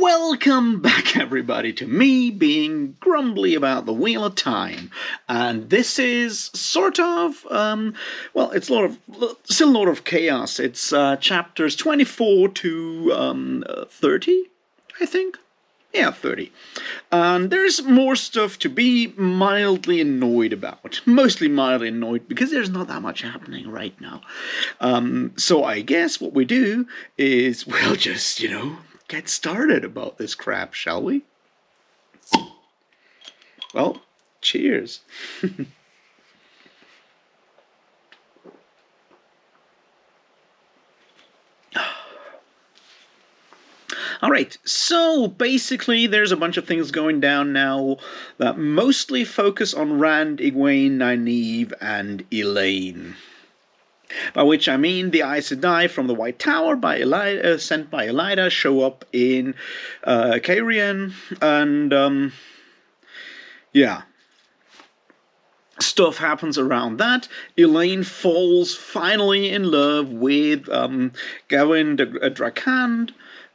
Welcome back, everybody, to me being grumbly about the Wheel of Time. And this is sort of, well, it's still a lot of chaos. It's chapters 24 to 30, I think. Yeah, 30. And there's more stuff to be mildly annoyed about. Mostly mildly annoyed because there's not that much happening right now. So I guess what we do is we'll just, get started about this crap, shall we? Well, cheers. Alright, so basically there's a bunch of things going down now that mostly focus on Rand, Egwene, Nynaeve, and Elaine. By which I mean the Aes Sedai from the White Tower sent by Elaida show up in Cairhien, and yeah. Stuff happens around that. Elaine falls finally in love with Gawyn de Drakand,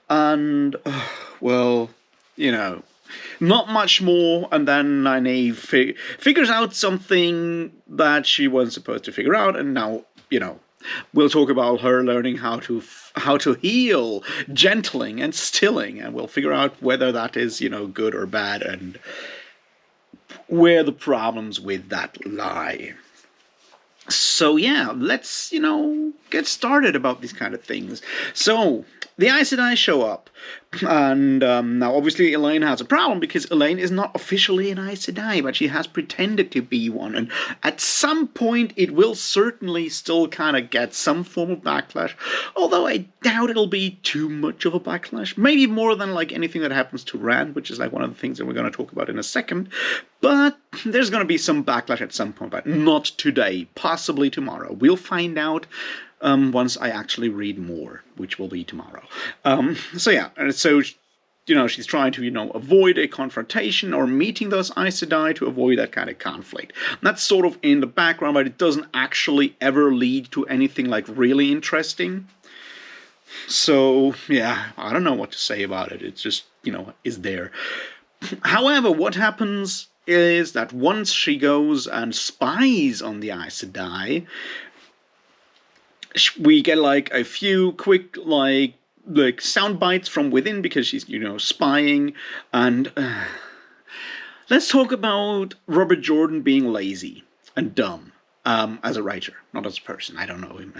and, well, not much more, and then Nynaeve figures out something that she wasn't supposed to figure out, and now, we'll talk about her learning how to heal, gentling and stilling, and we'll figure out whether that is, good or bad, and where the problems with that lie. So yeah, let's, get started about these kind of things. So, the Aes Sedai show up, and now obviously Elaine has a problem because Elaine is not officially an Aes Sedai, but she has pretended to be one, and at some point it will certainly still kind of get some form of backlash, although I doubt it'll be too much of a backlash, maybe more than like anything that happens to Rand, which is like one of the things that we're going to talk about in a second, but there's going to be some backlash at some point, but not today, possibly tomorrow. We'll find out once I actually read more, which will be tomorrow. So yeah, so, she's trying to, avoid a confrontation or meeting those Aes Sedai to avoid that kind of conflict. And that's sort of in the background, but it doesn't actually ever lead to anything, like, really interesting. So, yeah, I don't know what to say about it. It's just, is there. However, what happens is that once she goes and spies on the Aes Sedai, we get like a few quick like sound bites from within because she's spying, and let's talk about Robert Jordan being lazy and dumb as a writer, not as a person. I don't know him.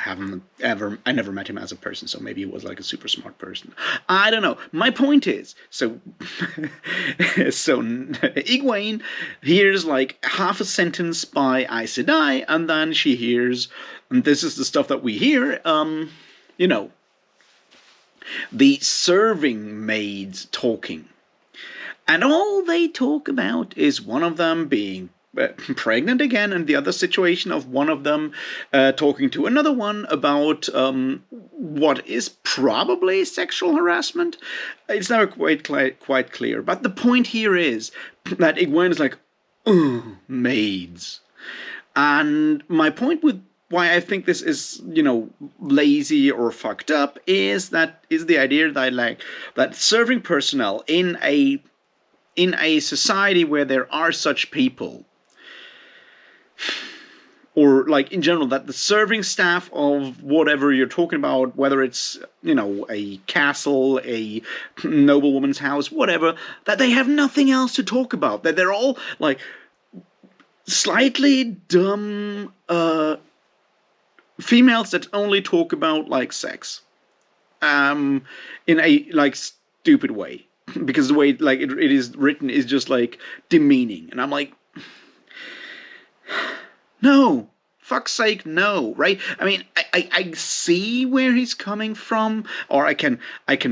I never met him as a person, so maybe he was like a super smart person. I don't know. My point is, so Egwene hears like half a sentence by Aes Sedai, and then she hears, and this is the stuff that we hear, the serving maids talking. And all they talk about is one of them being pregnant again, and the other situation of one of them talking to another one about what is probably sexual harassment. It's never quite clear. But the point here is that Egwene is like, maids. And my point with why I think this is, lazy or fucked up is the idea that that serving personnel in a society where there are such people, or like in general, that the serving staff of whatever you're talking about, whether it's, a castle, a noblewoman's house, whatever, that they have nothing else to talk about, that they're all like slightly dumb females that only talk about like sex in a like stupid way, because the way like it is written is just like demeaning, and I'm like, no, fuck's sake, no, right? I mean, I see where he's coming from, or I can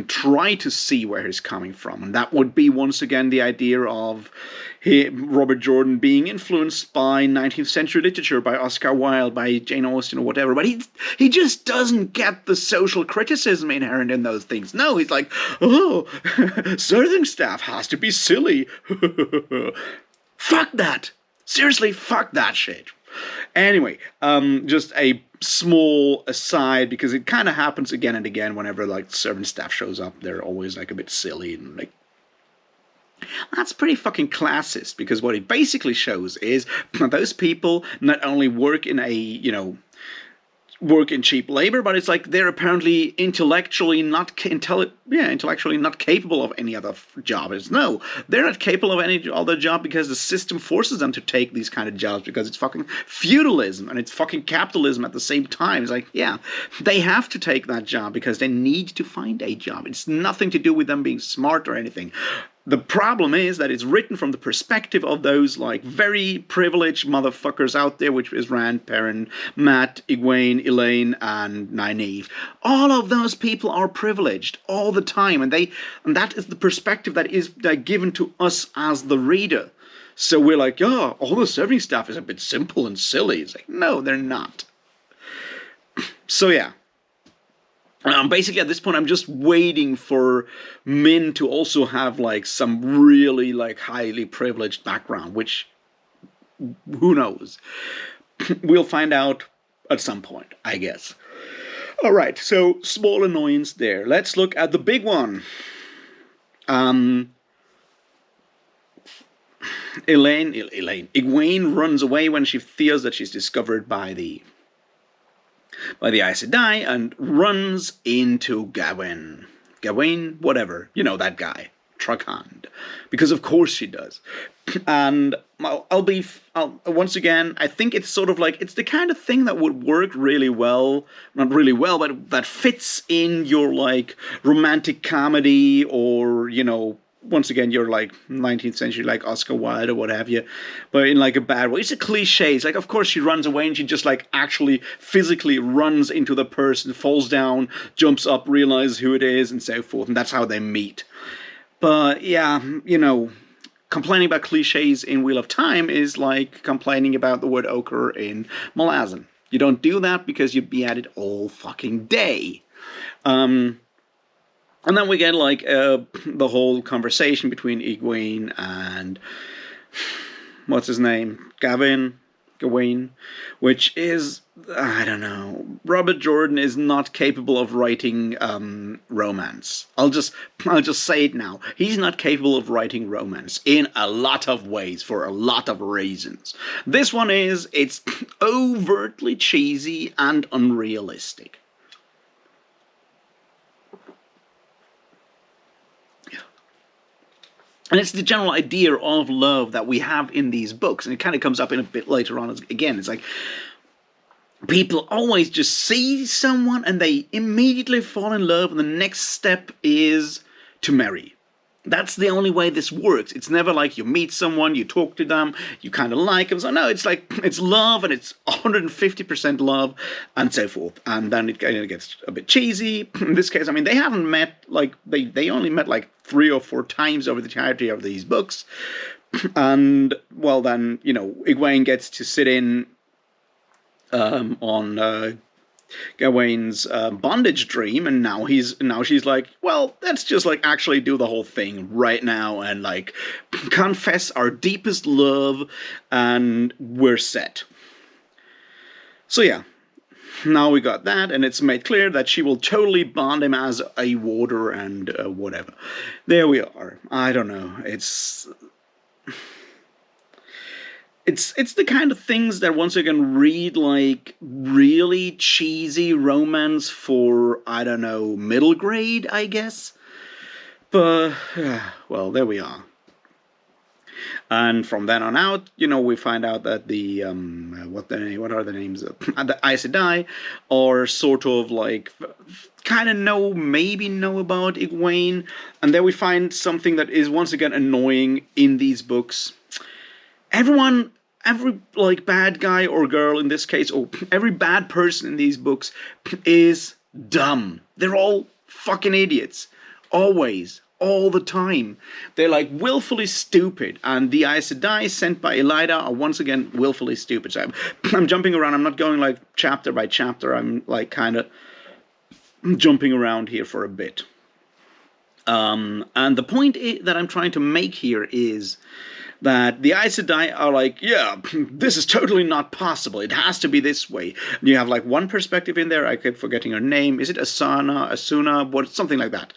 try to see where he's coming from, and that would be once again the idea of Robert Jordan being influenced by 19th century literature, by Oscar Wilde, by Jane Austen, or whatever, but he just doesn't get the social criticism inherent in those things. No, he's like, oh, serving staff has to be silly. Fuck that. Seriously, fuck that shit. Anyway, just a small aside because it kind of happens again and again whenever like servant staff shows up. They're always like a bit silly and like that's pretty fucking classist because what it basically shows is those people not only work in a, work in cheap labor, but it's like they're apparently intellectually not capable of any other job. No, they're not capable of any other job because the system forces them to take these kind of jobs because it's fucking feudalism and it's fucking capitalism at the same time. It's like, yeah, they have to take that job because they need to find a job. It's nothing to do with them being smart or anything. The problem is that it's written from the perspective of those like very privileged motherfuckers out there, which is Rand, Perrin, Matt, Egwene, Elaine, and Nynaeve. All of those people are privileged all the time, and that is the perspective that is given to us as the reader. So we're like, oh, all the serving staff is a bit simple and silly. It's like, no, they're not. So yeah. Basically, at this point, I'm just waiting for Min to also have like some really like highly privileged background, which who knows? We'll find out at some point, I guess. All right, so small annoyance there. Let's look at the big one. Egwene runs away when she feels that she's discovered by the Aes Sedai and runs into Gawain. Gawain, whatever, that guy, Truckhand, because of course she does. And once again, I think it's sort of like it's the kind of thing that would work really well, not really well, but that fits in your like romantic comedy or once again, you're like 19th century, like Oscar Wilde or what have you, but in like a bad way. It's a cliche. It's like, of course, she runs away and she just like actually physically runs into the person, falls down, jumps up, realizes who it is, and so forth. And that's how they meet. But yeah, complaining about cliches in Wheel of Time is like complaining about the word ochre in Malazan. You don't do that because you'd be at it all fucking day. And then we get like the whole conversation between Egwene and what's his name, Gawain, which is, I don't know. Robert Jordan is not capable of writing romance. I'll just say it now. He's not capable of writing romance in a lot of ways for a lot of reasons. This one it's overtly cheesy and unrealistic. And it's the general idea of love that we have in these books. And it kind of comes up in a bit later on. Again, it's like people always just see someone and they immediately fall in love. And the next step is to marry. That's the only way this works. It's never like you meet someone, you talk to them, you kind of like them. So no, it's like, it's love and it's 150% love and so forth. And then it kind of gets a bit cheesy. In this case, I mean, they haven't met, like, they only met like 3 or 4 times over the entirety of these books. And, well, then, Egwene gets to sit in on Gawain's bondage dream, and now she's like, well, let's just like actually do the whole thing right now and like confess our deepest love, and we're set. So yeah, now we got that, and it's made clear that she will totally bond him as a warder and whatever. There we are. I don't know. It's the kind of things that once again read like really cheesy romance for, I don't know, middle grade, I guess. But, well, there we are. And from then on out, we find out that the, what are the names of the Aes Sedai are sort of like, kind of maybe know about Egwene. And then we find something that is once again annoying in these books. Every like bad guy or girl in this case, or every bad person in these books is dumb. They're all fucking idiots. Always. All the time. They're like willfully stupid. And the Aes Sedai sent by Elida are once again willfully stupid. So I'm jumping around. I'm not going like chapter by chapter. I'm like kind of jumping around here for a bit. And the point that I'm trying to make here is that the Aes Sedai are like, yeah, this is totally not possible. It has to be this way. And you have like one perspective in there. I keep forgetting her name. Is it Asuna, what, something like that.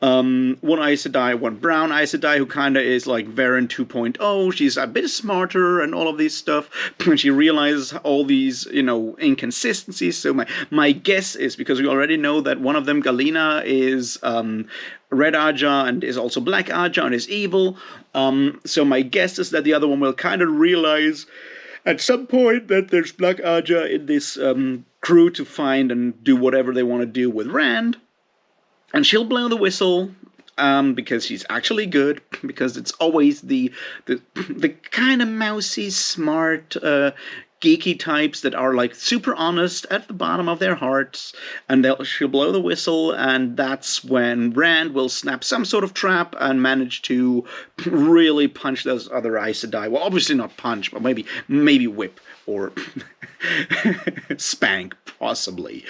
One Aes Sedai, one brown Aes Sedai, who kind of is like Varen 2.0. She's a bit smarter and all of this stuff. And she realizes all these, inconsistencies. So my guess is, because we already know that one of them, Galina, is Red Aja and is also Black Aja and is evil. So my guess is that the other one will kind of realize at some point that there's Black Aja in this crew to find and do whatever they want to do with Rand. And she'll blow the whistle, because she's actually good, because it's always the kind of mousy, smart, geeky types that are like super honest at the bottom of their hearts, and she'll blow the whistle, and that's when Rand will snap some sort of trap and manage to really punch those other Aes Sedai. Well, obviously not punch, but maybe whip or spank, possibly.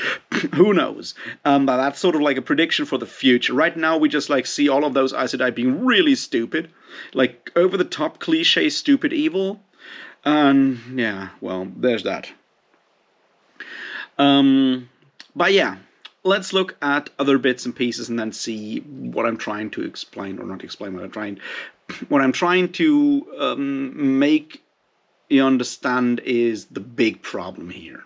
Who knows? But that's sort of like a prediction for the future. Right now, we just like see all of those Aes Sedai being really stupid, like over the top, cliche, stupid evil. And yeah, well, there's that. But yeah, let's look at other bits and pieces and then see what I'm trying to explain, or not explain, what I'm trying to make you understand is the big problem here.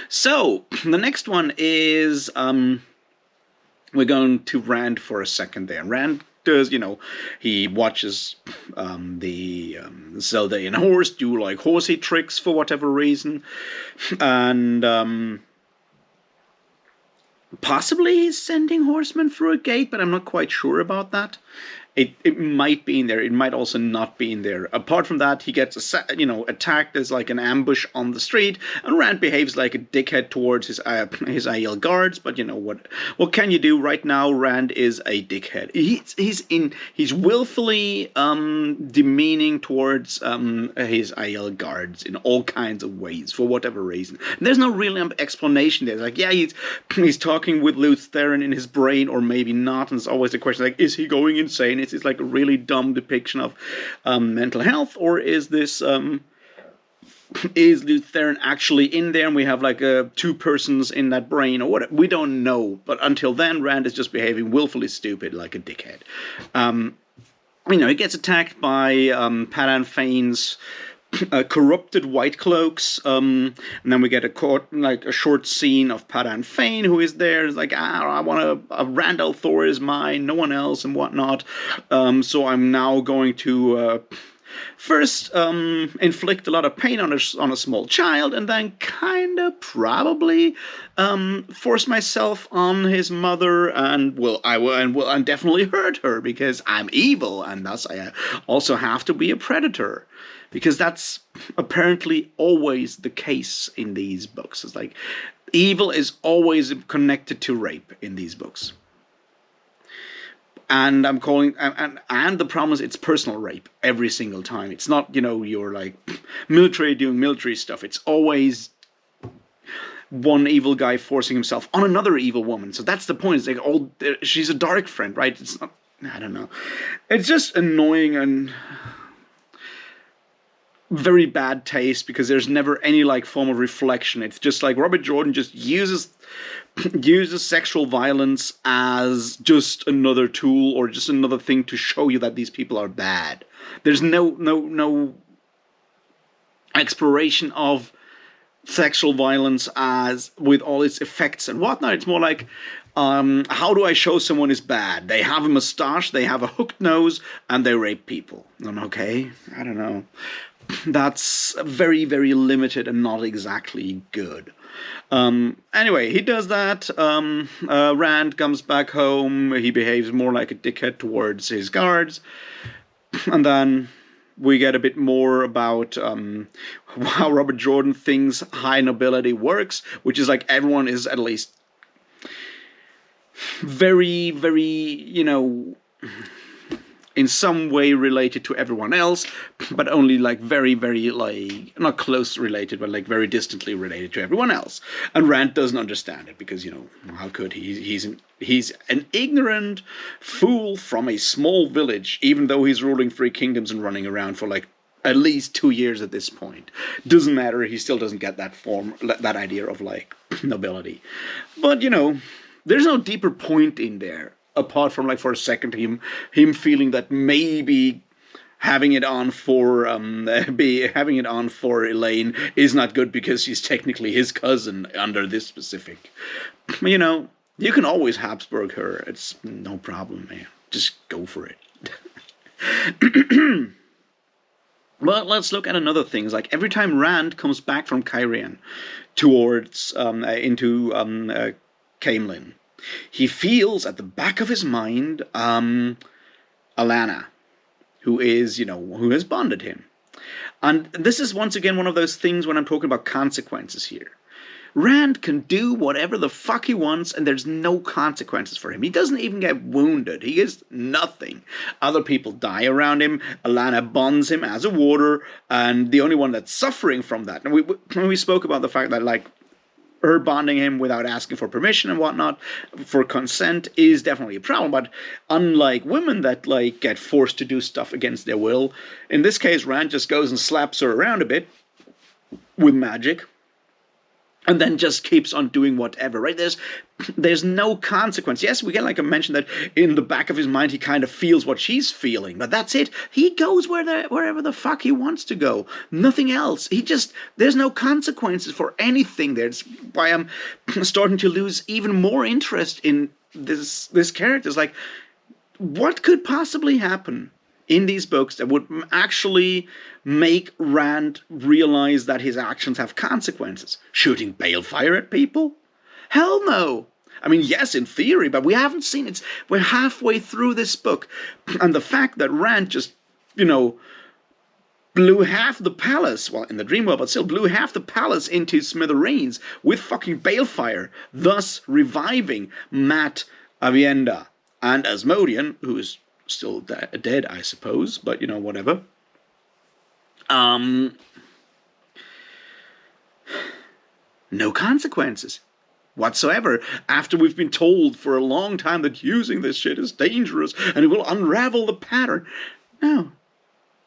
So the next one is we're going to Rand for a second there. Rand does, he watches the Zeldaean horse do like horsey tricks for whatever reason, and possibly he's sending horsemen through a gate, but I'm not quite sure about that. It might be in there. It might also not be in there. Apart from that, he gets attacked as like an ambush on the street, and Rand behaves like a dickhead towards his Aiel guards. But what can you do? Right now, Rand is a dickhead. He's willfully demeaning towards his Aiel guards in all kinds of ways for whatever reason. And there's no real explanation there. It's like, yeah, he's talking with Lews Therin in his brain, or maybe not. And it's always the question like, is he going insane? Is this like a really dumb depiction of mental health, or is this is Lews Therin actually in there and we have like two persons in that brain, or what? We don't know. But until then, Rand is just behaving willfully stupid like a dickhead. He gets attacked by Padan Fane's corrupted white cloaks, and then we get a short scene of Padan Fane, who is there. It's like, I want a Rand al'Thor is mine, no one else, and whatnot. So I'm now going to first inflict a lot of pain on a small child, and then kind of probably force myself on his mother, and I will definitely hurt her because I'm evil, and thus I also have to be a predator. Because that's apparently always the case in these books. It's like evil is always connected to rape in these books. And I'm calling, and the problem is it's personal rape every single time. It's not, you're like military doing military stuff. It's always one evil guy forcing himself on another evil woman. So that's the point. It's like, she's a dark friend, right? It's not, I don't know. It's just annoying and very bad taste, because there's never any like form of reflection. It's just like Robert Jordan just uses sexual violence as just another tool, or just another thing to show you that these people are bad. There's no exploration of sexual violence as with all its effects and whatnot. It's more like, how do I show someone is bad? They have a mustache, they have a hooked nose, and they rape people. Okay, I don't know. That's very, very limited and not exactly good. Anyway, he does that. Rand comes back home. He behaves more like a dickhead towards his guards. And then we get a bit more about how Robert Jordan thinks high nobility works, which is like everyone is at least very, very, in some way related to everyone else, but only like very, very like not close related, but like very distantly related to everyone else. And Rand doesn't understand it because how could he? He's an ignorant fool from a small village, even though he's ruling 3 kingdoms and running around for like at least 2 years at this point. Doesn't matter. He still doesn't get that idea of like nobility. But there's no deeper point in there apart from like for a second him feeling that maybe having it on for Elaine is not good because she's technically his cousin under this specific. You can always Habsburg her. It's no problem, man. Just go for it. Well, let's look at another thing. Like every time Rand comes back from Cairhien towards into Caemlyn, he feels at the back of his mind Alanna, who has bonded him. And this is once again one of those things when I'm talking about consequences here. Rand can do whatever the fuck he wants, and there's no consequences for him. He doesn't even get wounded. He gets nothing. Other people die around him. Alanna bonds him as a warder, and the only one that's suffering from that. And we spoke about the fact that, like, her bonding him without asking for permission and whatnot, for consent, is definitely a problem. But unlike women that, like, get forced to do stuff against their will, in this case, Rand just goes and slaps her around a bit with magic. And then just keeps on doing whatever, right? There's no consequence. Yes, we get like I mentioned that in the back of his mind he kind of feels what she's feeling, but that's it. He goes wherever the fuck he wants to go. Nothing else. There's no consequences for anything there. It's why I'm starting to lose even more interest in this character. It's like, what could possibly happen in these books that would actually make Rand realize that his actions have consequences? Shooting balefire at people? Hell no! I mean, yes, in theory, but we haven't seen it. We're halfway through this book. And the fact that Rand just, blew half the palace, well, in the dream world, but still blew half the palace into smithereens with fucking balefire, thus reviving Mat Avienda and Asmodean, who is still dead, I suppose, but whatever. No consequences whatsoever, after we've been told for a long time that using this shit is dangerous and it will unravel the pattern. No.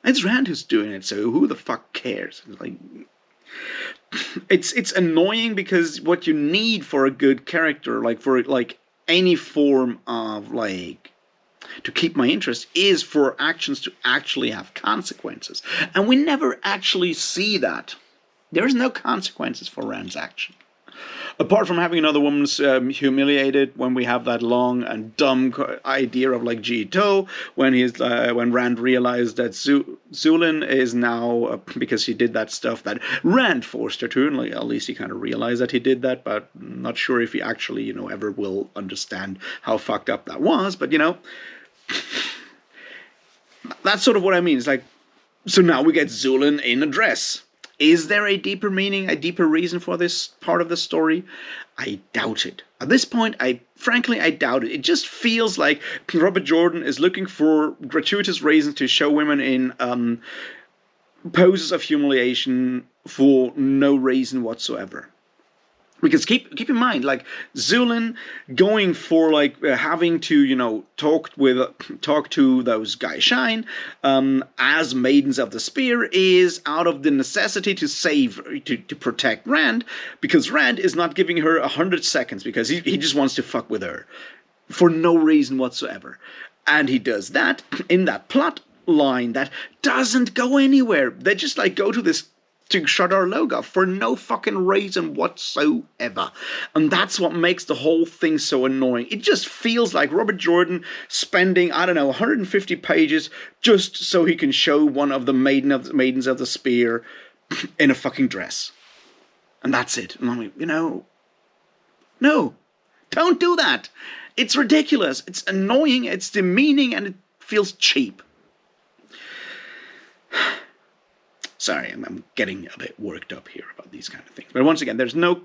It's Rand who's doing it, so who the fuck cares? It's annoying because what you need for a good character, like for like any form of like to keep my interest, is for actions to actually have consequences. And we never actually see that. There's no consequences for Rand's action. Apart from having another woman's humiliated when we have that long and dumb idea of like Jito, when Rand realized that Zulin is now, because he did that stuff that Rand forced her to, and like, at least he kind of realized that he did that, but I'm not sure if he actually, ever will understand how fucked up that was, but that's sort of what I mean. It's like, so now we get Zulin in a dress. Is there a deeper meaning, a deeper reason for this part of the story? I doubt it. At this point, I doubt it. It just feels like Robert Jordan is looking for gratuitous reasons to show women in poses of humiliation for no reason whatsoever. Because keep in mind, like, Zulin going for like having to talk to those Gaishain as maidens of the spear is out of the necessity to protect Rand, because Rand is not giving her 100 seconds because he just wants to fuck with her for no reason whatsoever, and he does that in that plot line that doesn't go anywhere. They just like go to Shadar Logoth for no fucking reason whatsoever. And that's what makes the whole thing so annoying. It just feels like Robert Jordan spending, 150 pages just so he can show one of the maidens of the spear in a fucking dress. And that's it. And I'm like, no, don't do that. It's ridiculous. It's annoying. It's demeaning, and it feels cheap. Sorry, I'm getting a bit worked up here about these kind of things. But once again, there's no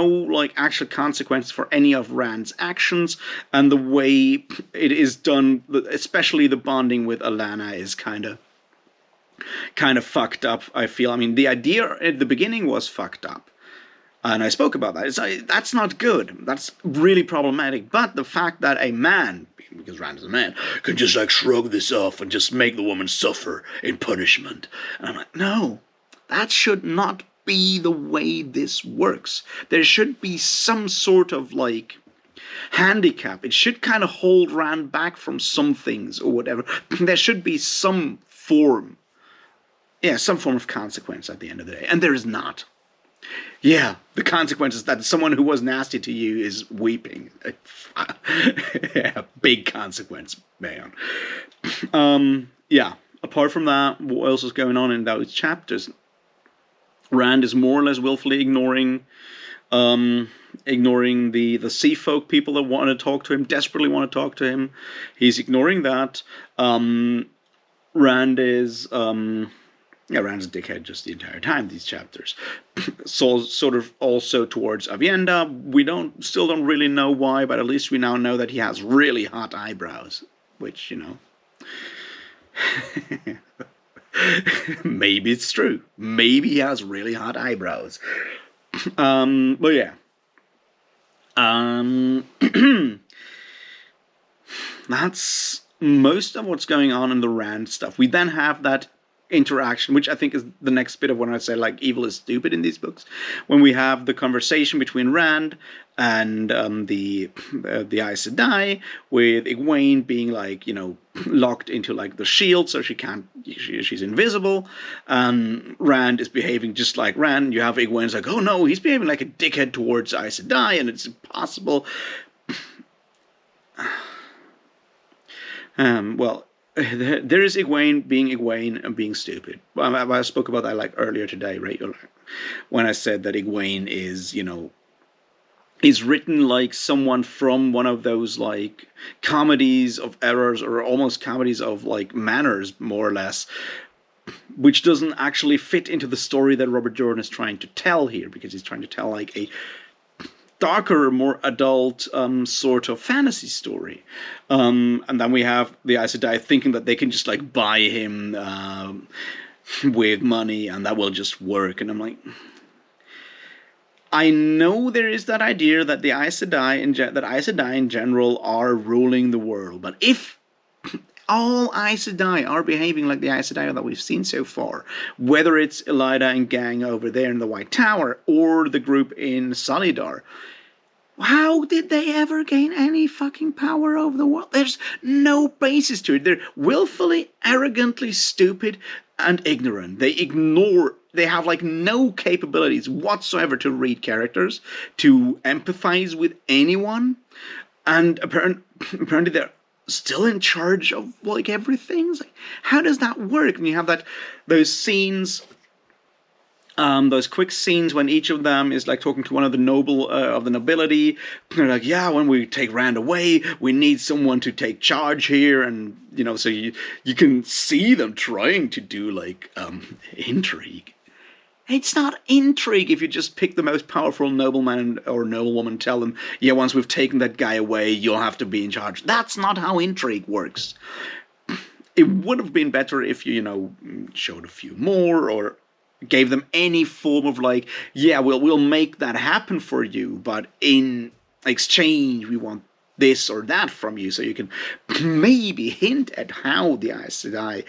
like actual consequence for any of Rand's actions, and the way it is done, especially the bonding with Alana, is kind of fucked up. I feel. I mean, the idea at the beginning was fucked up. And I spoke about that. That's not good. That's really problematic. But the fact that a man, because Rand is a man, can just like shrug this off and just make the woman suffer in punishment. And I'm like, no, that should not be the way this works. There should be some sort of like handicap. It should kind of hold Rand back from some things or whatever. There should be some form of consequence at the end of the day. And there is not. Yeah, the consequence is that someone who was nasty to you is weeping. Yeah, big consequence, man. Yeah, apart from that, what else is going on in those chapters? Rand is more or less willfully ignoring the sea folk people that want to talk to him, desperately want to talk to him. He's ignoring that. Rand is... Rand's a dickhead just the entire time, these chapters. So, sort of also towards Avienda. We still don't really know why, but at least we now know that he has really hot eyebrows. Which, maybe it's true. Maybe he has really hot eyebrows. But yeah. That's most of what's going on in the Rand stuff. We then have that interaction, which I think is the next bit of when I say like evil is stupid in these books, when we have the conversation between Rand and the Aes Sedai, with Egwene being like, locked into like the shield, so she's invisible. Rand is behaving just like Rand. You have Egwene's like, oh no, he's behaving like a dickhead towards Aes Sedai, and it's impossible. Well, there is Egwene being Egwene and being stupid. I spoke about that like earlier today, right? When I said that Egwene is, is written like someone from one of those like comedies of errors, or almost comedies of like manners, more or less, which doesn't actually fit into the story that Robert Jordan is trying to tell here, because he's trying to tell like a darker, more adult sort of fantasy story. And then we have the Aes Sedai thinking that they can just like buy him with money and that will just work. And I'm like, I know there is that idea that the Aes Sedai in general are ruling the world, but if all Aes Sedai are behaving like the Aes Sedai that we've seen so far, whether it's Elida and gang over there in the White Tower or the group in Solidar, how did they ever gain any fucking power over the world? There's no basis to it. They're willfully, arrogantly stupid and ignorant. They have like no capabilities whatsoever to read characters, to empathize with anyone, and apparently they're still in charge of like everything. It's like, how does that work? And you have those scenes, those quick scenes when each of them is like talking to one of the nobility. They're like, yeah, when we take Rand away, we need someone to take charge here, and so you can see them trying to do like intrigue. It's not intrigue if you just pick the most powerful nobleman or noblewoman, tell them, yeah, once we've taken that guy away, you'll have to be in charge. That's not how intrigue works. It would have been better if you, showed a few more, or gave them any form of like, yeah, we'll make that happen for you, but in exchange, we want this or that from you, so you can maybe hint at how the Aes Sedai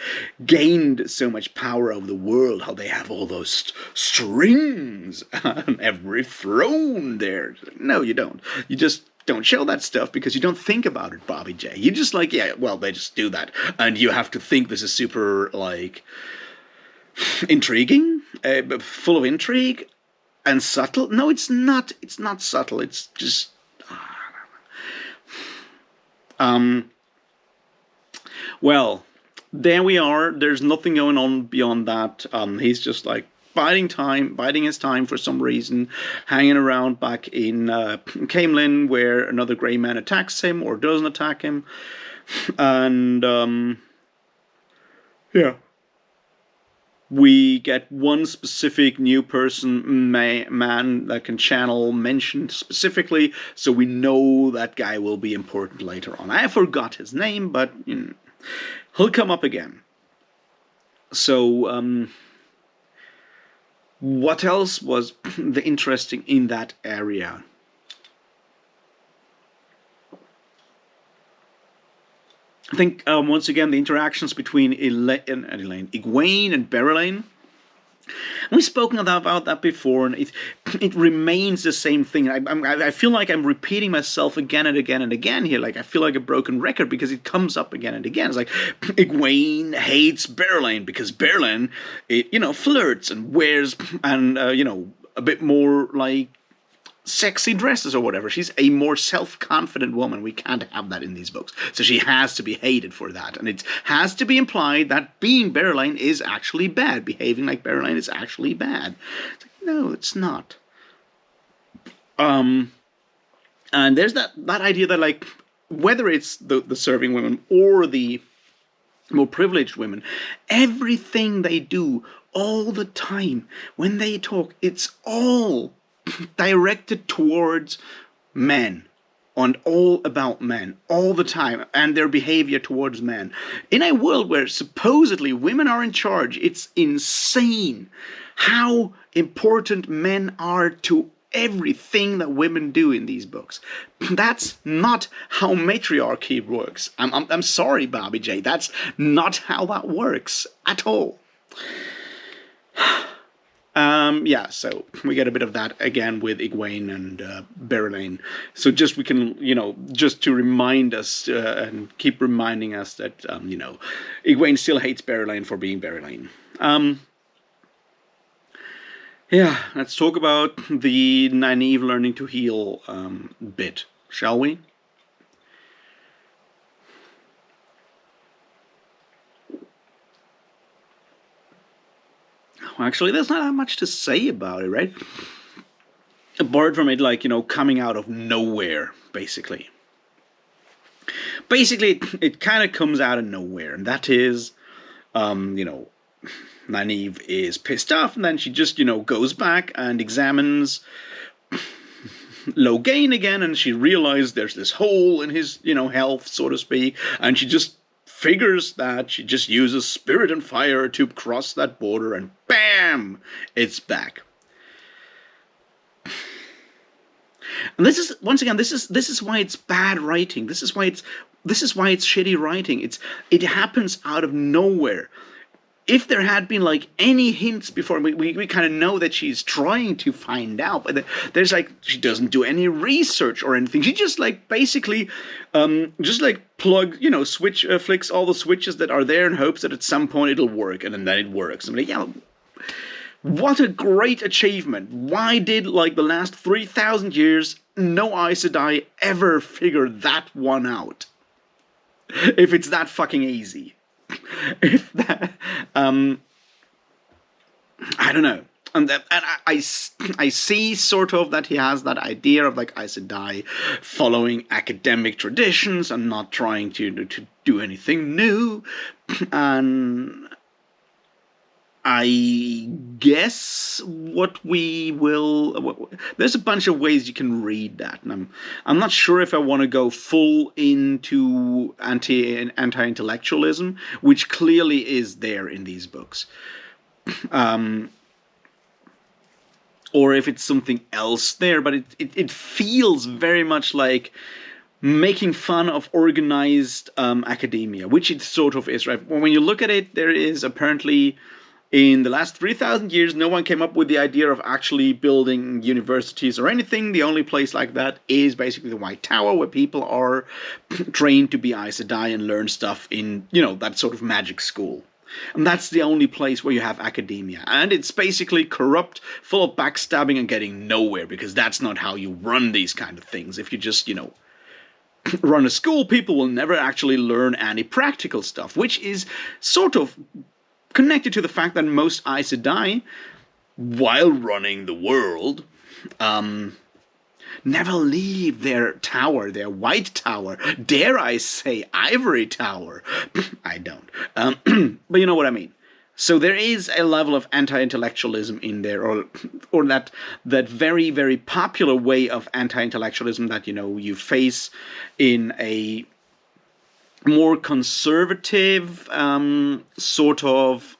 gained so much power over the world, how they have all those strings on every throne there. No, you don't. You just don't show that stuff because you don't think about it, Bobby J. You just like, yeah, well, they just do that, and you have to think this is super, like, intriguing, full of intrigue, and subtle. No, it's not. It's not subtle. It's just... Well, there we are. There's nothing going on beyond that. He's just like biding his time for some reason, hanging around back in Camelin, where another grey man attacks him or doesn't attack him, and yeah. We get one specific new person, man, that can channel mentioned specifically, so we know that guy will be important later on. I forgot his name, but he'll come up again. So, what else was the interesting in that area? I think once again the interactions between Egwene and Berylane. We've spoken about that before, and it remains the same thing. I feel like I'm repeating myself again and again and again here. Like I feel like a broken record because it comes up again and again. It's like Egwene hates Berylane because Berylane, flirts and wears and a bit more like sexy dresses or whatever. She's a more self-confident woman. We can't have that in these books. So she has to be hated for that. And it has to be implied that being Berylane is actually bad. Behaving like Berylane is actually bad. It's like, no, it's not. And there's that idea that, like, whether it's the serving women or the more privileged women, everything they do all the time when they talk, it's all directed towards men and all about men all the time and their behavior towards men. In a world where supposedly women are in charge, it's insane how important men are to everything that women do in these books. That's not how matriarchy works. I'm sorry, Bobby J. That's not how that works at all. So we get a bit of that again with Egwene and Berylane. So just we can, just to remind us and keep reminding us that, Egwene still hates Berylane for being Berylane. Let's talk about the Nynaeve learning to heal bit, shall we? Actually, there's not that much to say about it, right? Apart from it, coming out of nowhere, basically. Basically, it kind of comes out of nowhere, and that is, Nynaeve is pissed off, and then she just, goes back and examines Logain again, and she realizes there's this hole in his, health, so to speak, and she just figures that she just uses spirit and fire to cross that border, and bam, it's back. And this is, once again, this is why it's bad writing. This is why it's shitty writing. It happens out of nowhere. If there had been any hints before, we kind of know that she's trying to find out, but there's she doesn't do any research or anything. She just basically plug, switch, flicks all the switches that are there in hopes that at some point it'll work, and then it works. I'm like, yeah, what a great achievement. Why did the last 3,000 years no Aes Sedai ever figure that one out? If it's that fucking easy. If that, I don't know, and I see sort of that he has that idea of Aes Sedai following academic traditions and not trying to do anything new, and I guess there's a bunch of ways you can read that, and I'm not sure if I want to go full into anti-intellectualism, which clearly is there in these books, or if it's something else there, but it feels very much like making fun of organized academia, which it sort of is, right? When you look at it, there is apparently, in the last 3,000 years, no one came up with the idea of actually building universities or anything. The only place like that is basically the White Tower, where people are trained to be Aes Sedai and learn stuff in, that sort of magic school. And that's the only place where you have academia. And it's basically corrupt, full of backstabbing and getting nowhere, because that's not how you run these kind of things. If you just, run a school, people will never actually learn any practical stuff, which is sort of connected to the fact that most Aes Sedai, while running the world, never leave their tower, their white tower. Dare I say ivory tower? I don't. But you know what I mean. So there is a level of anti-intellectualism in there, or that very very popular way of anti-intellectualism that you face in a more conservative sort of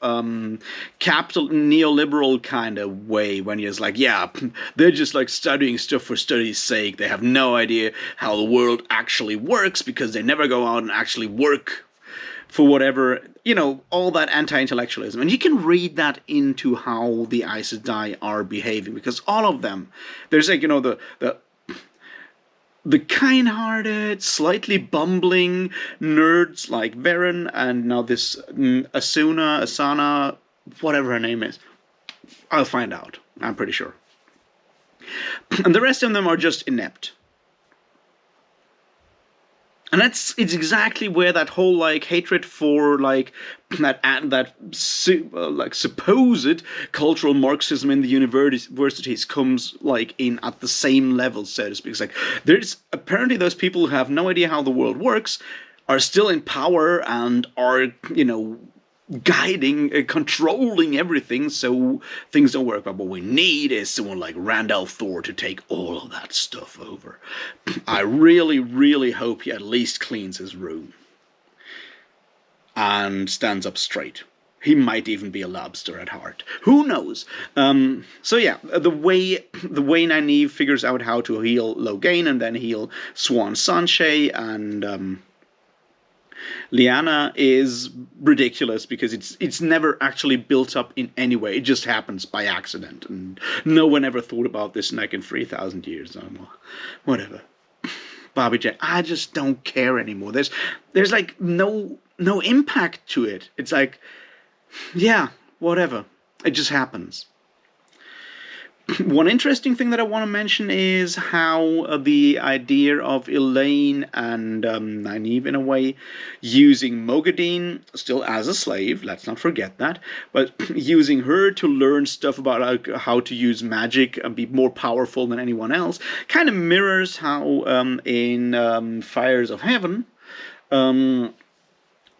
capital neoliberal kind of way, when you're just like, yeah, they're just like studying stuff for study's sake. They have no idea how the world actually works because they never go out and actually work for whatever, all that anti-intellectualism. And you can read that into how the Aes Sedai are behaving, because all of them, there's like, the kind-hearted, slightly bumbling nerds like Varen, and now this Asana, whatever her name is. I'll find out. I'm pretty sure. And the rest of them are just inept. And it's exactly where that whole like hatred for like that supposed cultural Marxism in the universities comes like in at the same level, so to speak. It's like there's apparently those people who have no idea how the world works are still in power and are guiding, controlling everything, so things don't work. But what we need is someone like Randall Thor to take all of that stuff over. I really, really hope he at least cleans his room and stands up straight. He might even be a lobster at heart. Who knows? So yeah, the way Nynaeve figures out how to heal Logain and then heal Swan Sanche and Lyanna is ridiculous, because it's never actually built up in any way. It just happens by accident, and no one ever thought about this like in 3,000 years. Whatever. Bobby J, I just don't care anymore. There's like no impact to it. It's like, yeah, whatever. It just happens. One interesting thing that I want to mention is how the idea of Elaine and Nynaeve, in a way, using Mogadine still as a slave, let's not forget that, but using her to learn stuff about how to use magic and be more powerful than anyone else, kind of mirrors how in Fires of Heaven,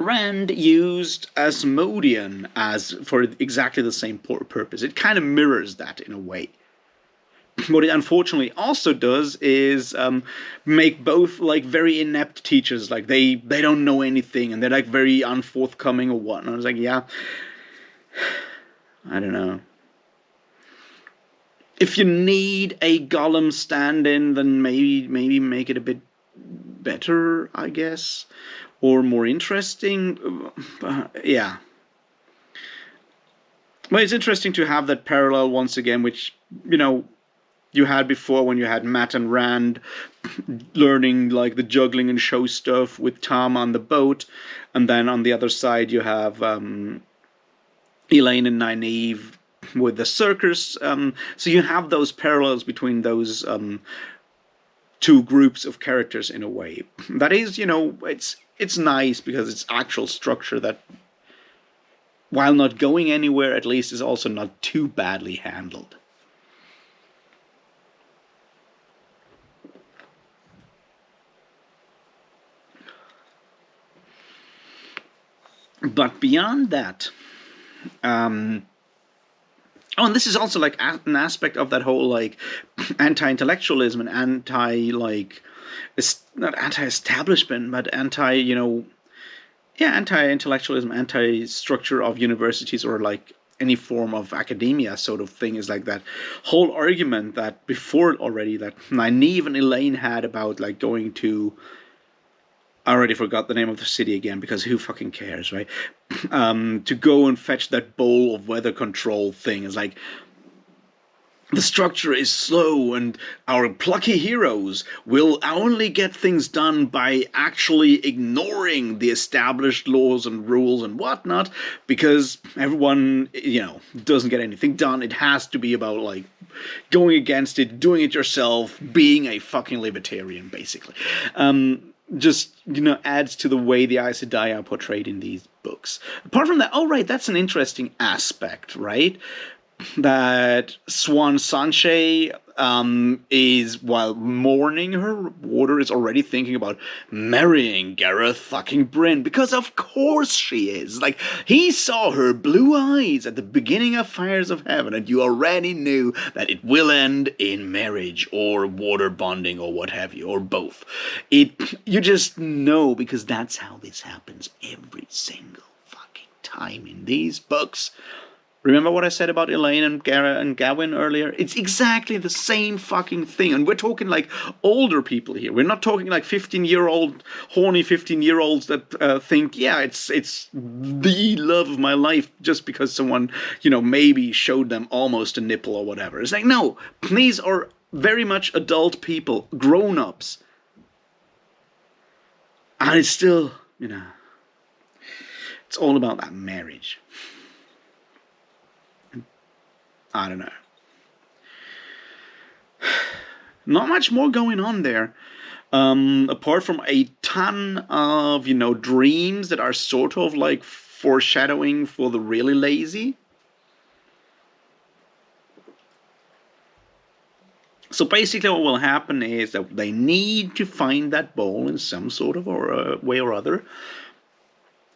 Rand used Asmodean as for exactly the same purpose. It kind of mirrors that in a way. What it unfortunately also does is make both like very inept teachers, like they don't know anything and they're like very unforthcoming or whatnot. I was like, yeah, I don't know. If you need a Gollum stand-in, then maybe make it a bit better, I guess, or more interesting. Yeah. Well, it's interesting to have that parallel once again, which, you had before when you had Matt and Rand learning like the juggling and show stuff with Tom on the boat, and then on the other side you have Elaine and Nynaeve with the circus. So you have those parallels between those two groups of characters in a way. That is, it's nice because it's actual structure that, while not going anywhere, at least is also not too badly handled. But beyond that, and this is also like an aspect of that whole like anti-intellectualism and not anti-establishment, but anti-intellectualism, anti-structure of universities or like any form of academia sort of thing, is like that whole argument that before already that Nynaeve and Elaine had about like going to, I already forgot the name of the city again because who fucking cares, right? To go and fetch that bowl of weather control thing is like, the structure is slow and our plucky heroes will only get things done by actually ignoring the established laws and rules and whatnot, because everyone, doesn't get anything done. It has to be about like going against it, doing it yourself, being a fucking libertarian, basically. Just, adds to the way the Aes Sedai are portrayed in these books. Apart from that, that's an interesting aspect, right? that Swan Sanche is, while mourning her water, is already thinking about marrying Gareth fucking Bryn, because of course she is. Like, he saw her blue eyes at the beginning of Fires of Heaven, and you already knew that it will end in marriage or water bonding or what have you, or both. You just know, because that's how this happens every single fucking time in these books. Remember what I said about Elaine and Gara and Gawain earlier? It's exactly the same fucking thing. And we're talking like older people here. We're not talking like 15-year-old, horny 15-year-olds that think, yeah, it's the love of my life just because someone, maybe showed them almost a nipple or whatever. It's like, no, these are very much adult people, grown-ups. And it's still, it's all about that marriage. I don't know. Not much more going on there. Apart from a ton of, dreams that are sort of like foreshadowing for the really lazy. So basically what will happen is that they need to find that bowl in some sort of way or other.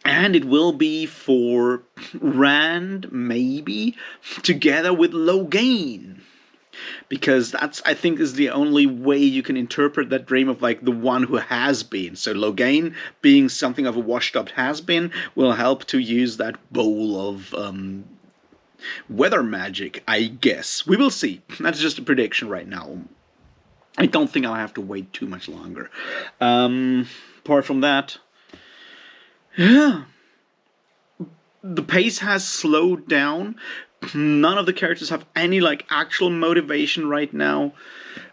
And it will be for Rand, maybe, together with Logain. Because that's, I think, is the only way you can interpret that dream of, like, the one who has been. So Logain, being something of a washed-up has-been, will help to use that bowl of weather magic, I guess. We will see. That's just a prediction right now. I don't think I'll have to wait too much longer. Apart from that, yeah, the pace has slowed down. None of the characters have any like actual motivation right now.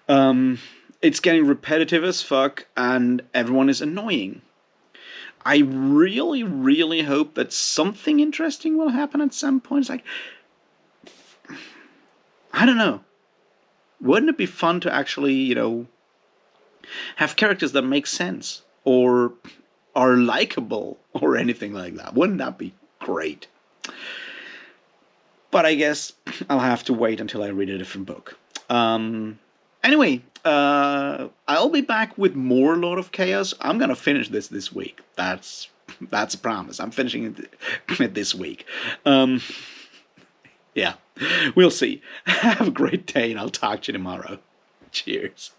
It's getting repetitive as fuck, and everyone is annoying. I really, really hope that something interesting will happen at some point. It's like, I don't know. Wouldn't it be fun to actually, have characters that make sense or are likable or anything like that? Wouldn't that be great? But I guess I'll have to wait until I read a different book. Anyway, I'll be back with more Lord of Chaos. I'm gonna finish this week. That's a promise. I'm finishing it this week. Yeah, we'll see. Have a great day, and I'll talk to you tomorrow. Cheers.